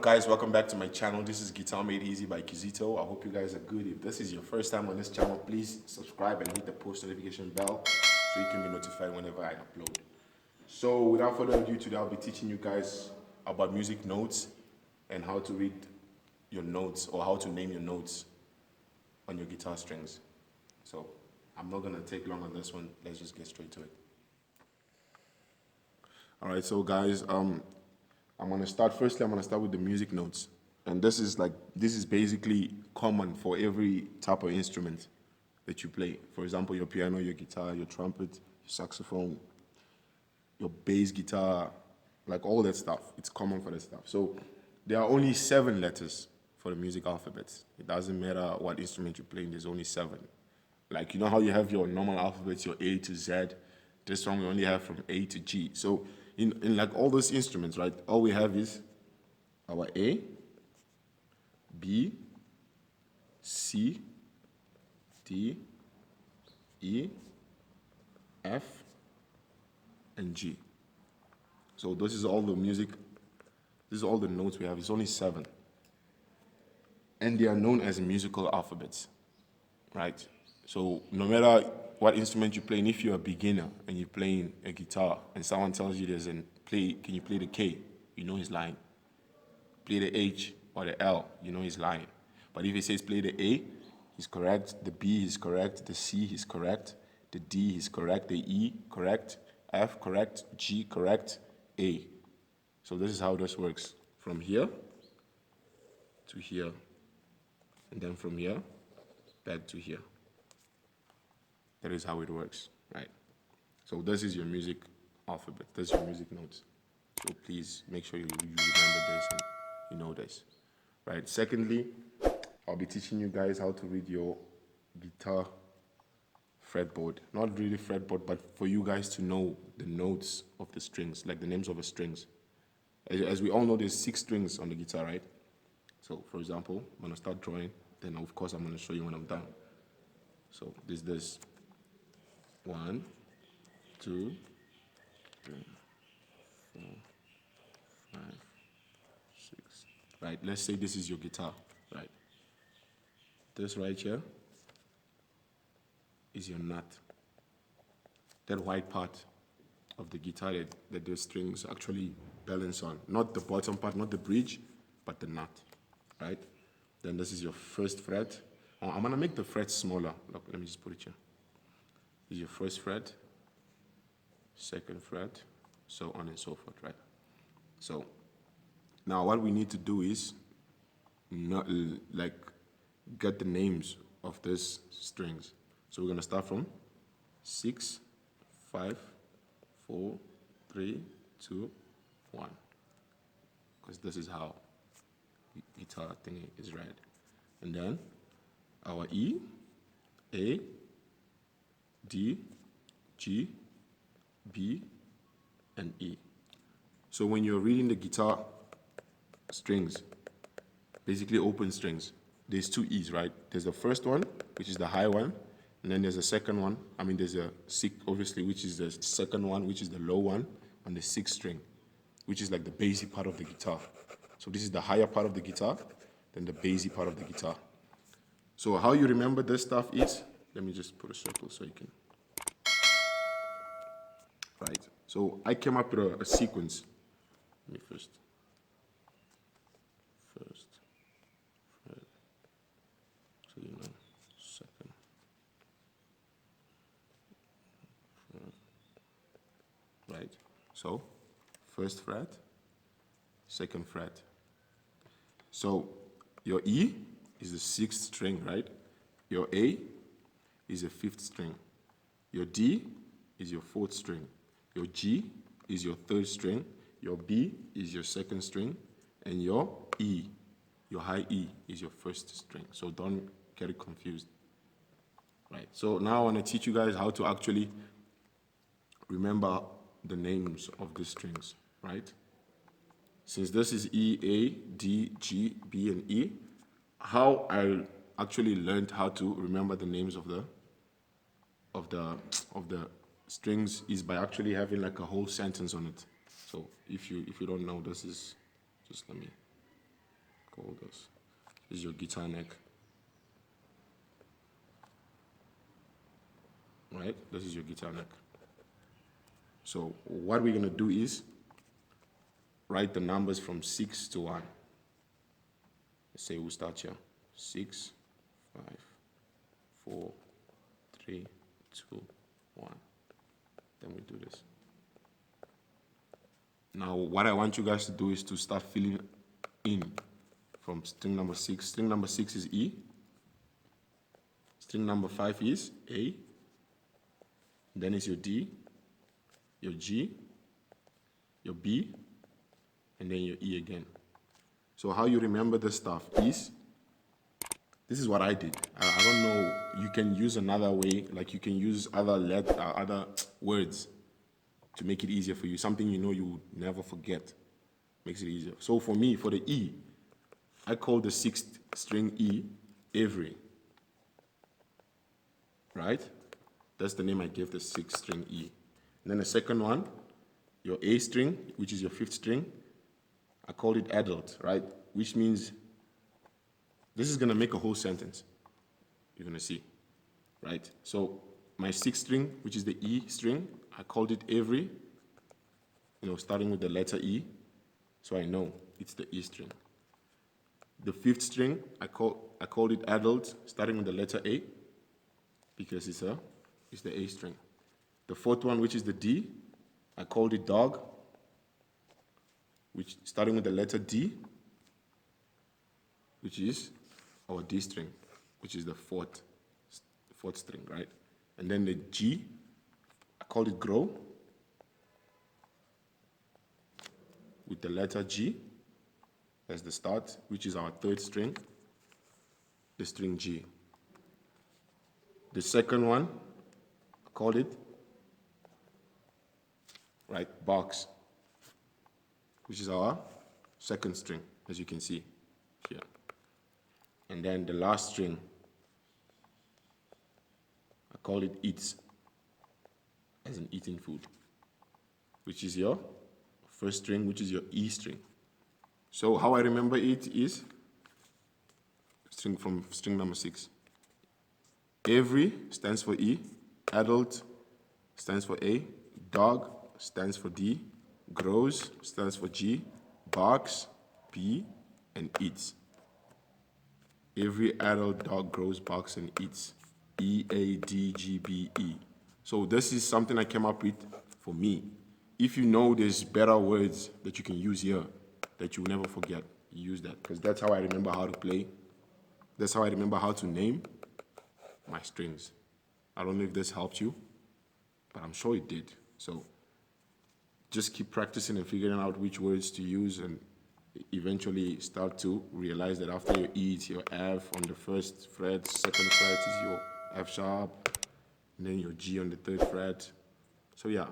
guys? Welcome back to my channel. This is Guitar Made Easy by Kizito. I hope you guys are good. If this is your first time on this channel, please subscribe and hit the post notification bell so you can be notified whenever I upload. So without further ado, today I'll be teaching you guys about music notes and how to read your notes or how to name your notes on your guitar strings. So I'm not going to take long on this one. Let's just get straight to it. All right, so guys, I'm going to start with the music notes. And this is basically common for every type of instrument that you play. For example, your piano, your guitar, your trumpet, your saxophone, your bass guitar, like all that stuff. It's common for that stuff. So there are only 7 letters for the music alphabet. It doesn't matter what instrument you're playing, there's only 7. Like, you know how you have your normal alphabets, your A to Z? This one we only have from A to G. So in like all those instruments, right, all we have is our A, B, C, D, E, F, and G. So this is all the music, this is all the notes we have. It's only 7. And they are known as musical alphabets, right? So no matter what instrument you're playing, if you're a beginner and you're playing a guitar and someone tells you can you play the K, you know he's lying. Play the H or the L, you know he's lying. But if he says play the A, he's correct, the B is correct, the C is correct, the D is correct, the E correct, F correct, G correct, A. So this is how this works. From here to here, and then from here back to here. That is how it works, right? So this is your music alphabet. This is your music notes. So please make sure you remember this and you know this, right? Secondly, I'll be teaching you guys how to read your guitar fretboard. Not really fretboard, but for you guys to know the notes of the strings, like the names of the strings. As we all know, there's 6 strings on the guitar, right? So, for example, I'm going to start drawing. Then, of course, I'm going to show you when I'm done. So, this 1, 2, 3, 4, 5, 6. Right, let's say this is your guitar, right? This right here is your nut. That white part of the guitar that the strings actually balance on. Not the bottom part, not the bridge, but the nut, right? Then this is your first fret. I'm going to make the frets smaller. Look, let me just put it here. This is your first fret, second fret, so on and so forth, right? So now what we need to do is get the names of these strings. So we're going to start from 6, 5, 4, 3, 2, 1. Because this is how guitar thing is read. And then our E, A, D, G, B, and E. So when you're reading the guitar strings, basically open strings, there's 2 E's, right? There's the first one, which is the high one, and then there's a second one. There's a 6, obviously, which is the second one, which is the low one, on the 6th string, which is like the basic part of the guitar. So this is the higher part of the guitar, then the basic part of the guitar. So how you remember this stuff is, let me just put a circle so you can. Right. So I came up with a sequence. Let me first. Fret. So you know, second. Fret. Right. So first fret, second fret. So your E is the 6th string, right? Your A is the 5th string. Your D is your 4th string. Your G is your 3rd string. Your B is your 2nd string. And your E, your high E, is your 1st string. So don't get it confused. Right. So now I want to teach you guys how to actually remember the names of the strings, right? Since this is E, A, D, G, B, and E, how I actually learned how to remember the names of the strings is by actually having like a whole sentence on it. So if you don't know, this is just let me call this. This is your guitar neck. Right? This is your guitar neck. So what we're gonna do is write the numbers from 6 to 1. Let's say we'll start here. 6, 5, 4, 3, 2, 1. Then we do this. Now, what I want you guys to do is to start filling in from string number 6. String number 6 is E. String number 5 is A. Then it's your D, your G, your B, and then your E again. So how you remember this stuff is, this is what I did. I don't know, you can use another way, like you can use other words to make it easier for you. Something you know you would never forget. Makes it easier. So for me, for the E, I call the 6th string E every. Right? That's the name I gave the 6th string E. And then the second one, your A string, which is your 5th string, I call it adult, right? Which means this is gonna make a whole sentence. You're gonna see, right? So my 6th string, which is the E string, I called it every, starting with the letter E, so I know it's the E string. The 5th string, I called it adult, starting with the letter A, because it's the A string. The 4th one, which is the D, I called it dog, which starting with the letter D, which is our D string, which is the fourth string, right? And then the G, I called it grow, with the letter G as the start, which is our 3rd string, the string G. The second one, I called it, right, box, which is our 2nd string, as you can see here. And then the last string, I call it eats, as in eating food, which is your 1st string, which is your E string. So how I remember it is from string number 6. Every stands for E, adult stands for A, dog stands for D, grows stands for G, barks, B, and eats. Every adult dog grows, barks, and eats. E, A, D, G, B, E. So this is something I came up with for me. If you know there's better words that you can use here that you'll never forget, use that. Because that's how I remember how to play. That's how I remember how to name my strings. I don't know if this helped you, but I'm sure it did. So just keep practicing and figuring out which words to use, and eventually start to realize that after your E, it's your F on the 1st fret, 2nd fret is your F sharp, and then your G on the 3rd fret. So yeah,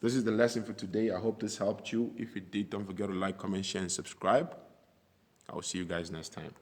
this is the lesson for today. I hope this helped you. If it did, don't forget to like, comment, share, and subscribe. I will see you guys next time.